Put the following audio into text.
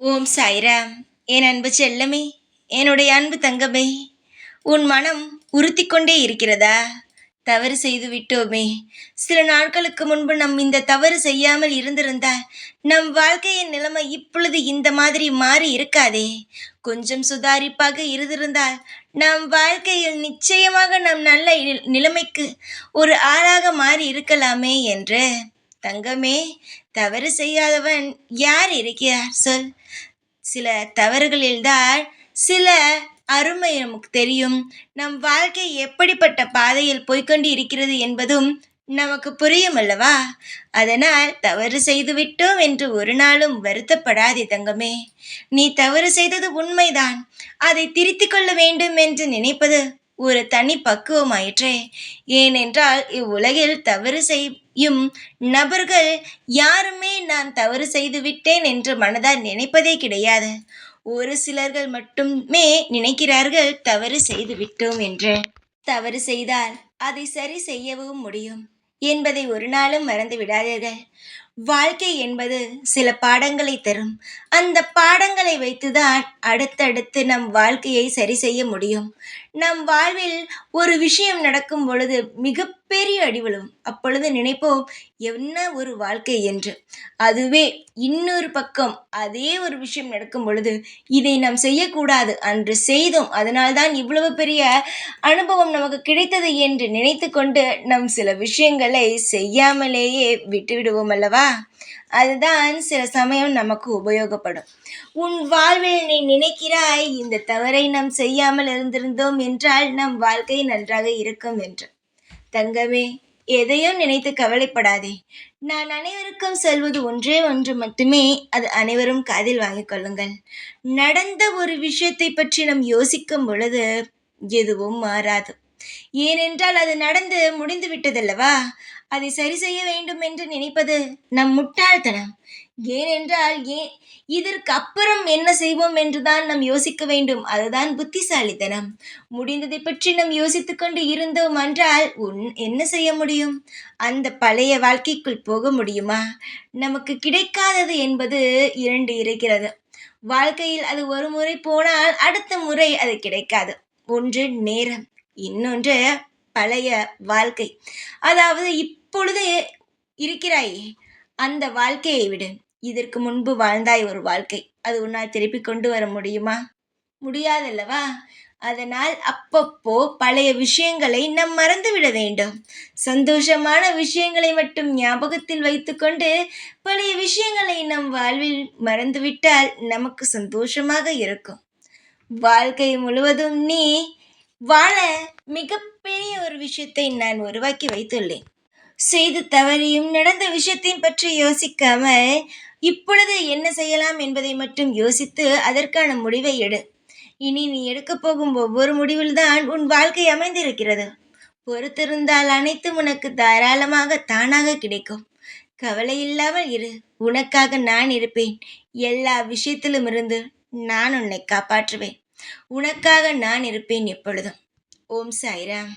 ஓம் சாய்ராம். என் அன்பு செல்லமே, என்னுடைய அன்பு தங்கமே, உன் மனம் உறுத்திக் கொண்டே இருக்கிறதா? தவறு செய்து விட்டோமே. சில நாட்களுக்கு முன்பு நம் இந்த தவறு செய்யாமல் இருந்திருந்தால் நம் வாழ்க்கையின் நிலைமை இப்பொழுது இந்த மாதிரி மாறி இருக்காதே. கொஞ்சம் சுதாரிப்பாக இருந்திருந்தால் நம் வாழ்க்கையில் நிச்சயமாக நம் நல்ல நிலைமைக்கு ஒரு ஆளாக மாறி இருக்கலாமே என்று. தங்கமே, தவறு செய்யாதவன் யார் இருக்கிறார் சொல்? சில தவறுகளில்தான் சில அருமை நமக்கு தெரியும். நம் வாழ்க்கை எப்படிப்பட்ட பாதையில் போய்க்கொண்டு இருக்கிறது என்பதும் நமக்கு புரியும் அல்லவா? அதனால் தவறு செய்து விட்டோம் என்று ஒரு நாளும் வருத்தப்படாதே தங்கமே. நீ தவறு செய்தது உண்மைதான். அதை திருத்திக் கொள்ள வேண்டும் என்று நினைப்பது ஒரு தனி பக்குவமாயிற்றே. ஏனென்றால் இவ்வுலகில் தவறு செய்யும் நபர்கள் யாருமே நான் தவறு செய்து விட்டேன் என்று மனதால் நினைப்பதே கிடையாது. ஒரு சிலர்கள் மட்டுமே நினைக்கிறார்கள் தவறு செய்து விட்டோம் என்று. தவறு செய்தால் அதை சரி செய்யவும் முடியும் என்பதை ஒரு நாளும் மறந்து விடாதீர்கள். வாழ்க்கை என்பது சில பாடங்களை தரும். அந்த பாடங்களை வைத்துதான் அடுத்தடுத்து நம் வாழ்க்கையை சரி செய்ய முடியும். நம் வாழ்வில் ஒரு விஷயம் நடக்கும் பொழுது மிகப்பெரிய அடி விழும். அப்பொழுது நினைப்போம், என்ன ஒரு வாழ்க்கை என்று. அதுவே இன்னொரு பக்கம் அதே ஒரு விஷயம் நடக்கும் பொழுது, இதை நாம் செய்யக்கூடாது, அன்று செய்தோம், அதனால்தான் இவ்வளவு பெரிய அனுபவம் நமக்கு கிடைத்தது என்று நினைத்து கொண்டு நம் சில விஷயங்களை செய்யாமலேயே விட்டுவிடுவோம் அல்லவா? அதுதான் சில சமயம் நமக்கு உபயோகப்படும். உன் வாழ்வில் நீ நினைக்கிறாய், இந்த தவறை நாம் செய்யாமல் இருந்திருந்தோம் என்றால் நம் வாழ்க்கை நன்றாக இருக்கும் என்று. தங்கமே, எதையும் நினைத்து கவலைப்படாதே. நான் அனைவருக்கும் சொல்வது ஒன்றே ஒன்று மட்டுமே, அது அனைவரும் காதில் வாங்கிக் கொள்ளுங்கள். நடந்த ஒரு விஷயத்தை பற்றி நாம் யோசிக்கும் பொழுது எதுவும் மாறாது. ஏனென்றால் அது நடந்து முடிந்து விட்டதல்லவா? அதை சரி செய்ய வேண்டும் என்று நினைப்பது நம் முட்டாள்தனம். ஏனென்றால் இதற்கு அப்புறம் என்ன செய்வோம் என்றுதான் நாம் யோசிக்க வேண்டும். அதுதான் புத்திசாலித்தனம். முடிந்ததை பற்றி நாம் யோசித்துக் கொண்டு இருந்தோம் என்றால் என்ன செய்ய முடியும்? அந்த பழைய வாழ்க்கைக்குள் போக முடியுமா? நமக்கு கிடைக்காதது என்பது 2 இருக்கிறது. வாழ்க்கையில் அது ஒரு முறை போனால் அடுத்த முறை அது கிடைக்காது. ஒன்று நேரம், இன்னொன்று பழைய வாழ்க்கை. அதாவது இப்பொழுது இருக்கிறாயே அந்த வாழ்க்கையை விடு. இதற்கு முன்பு வாழ்ந்தாய் ஒரு வாழ்க்கை, அது உன்னால் திருப்பி கொண்டு வர முடியுமா? முடியாதல்லவா? அதனால் அப்பப்போ பழைய விஷயங்களை நாம் மறந்துவிட வேண்டும். சந்தோஷமான விஷயங்களை மட்டும் ஞாபகத்தில் வைத்துக்கொண்டு பழைய விஷயங்களை நம் வாழ்வில் மறந்துவிட்டால் நமக்கு சந்தோஷமாக இருக்கும். வாழ்க்கை முழுவதும் நீ வாழ மிகப்பெரிய ஒரு விஷயத்தை நான் உருவாக்கி வைத்துள்ளேன். செய்து தவறியும் நடந்த விஷயத்தையும் பற்றி யோசிக்காமல் இப்பொழுது என்ன செய்யலாம் என்பதை மட்டும் யோசித்து அதற்கான முடிவை எடு. இனி நீ எடுக்கப் போகும் ஒவ்வொரு முடிவில்தான் உன் வாழ்க்கை அமைந்திருக்கிறது. பொறுத்திருந்தால் அனைத்தும் உனக்கு தாராளமாக தானாக கிடைக்கும். கவலை இல்லாமல் இரு. உனக்காக நான் இருப்பேன். எல்லா விஷயத்திலும் இருந்து நான் உன்னை காப்பாற்றுவேன். உனக்காக நான் இருப்பேன் எப்பொழுதும். ஓம் சாய்ராம்.